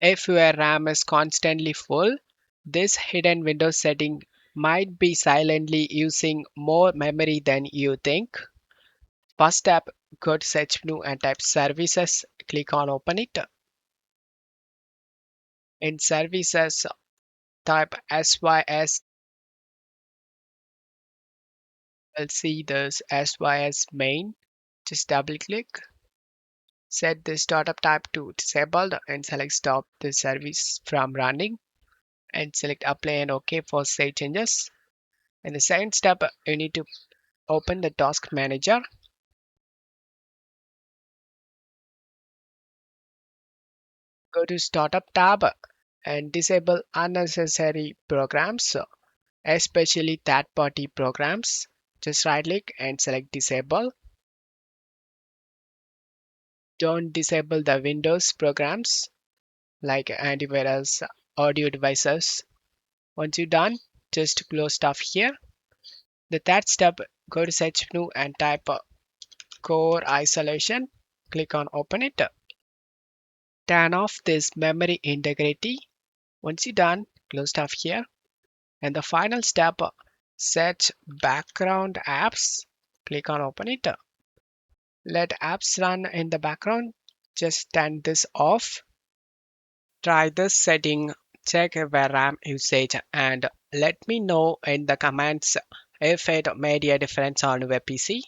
If your RAM is constantly full, this hidden Windows setting might be silently using more memory than you think. First step, go to search menu and type services. Click on open it. In services, type SYS. You'll see this SYS main. Just double click. Set the startup type to disabled and select stop the service from running and select apply and OK for save changes. In the second step, you need to open the task manager. Go to startup tab and disable unnecessary programs, especially third-party programs. Just right click and select disable. Don't disable the Windows programs like antivirus, audio devices. Once you're done, just close stuff here. The third step, go to search menu and type core isolation. Click on open it. Turn off this memory integrity. Once you're done, close stuff here. And the final step, set background apps. Click on open it. Let apps run in the background. Just turn this off. Try this setting, check your RAM usage, and let me know in the comments if it made a difference on your PC.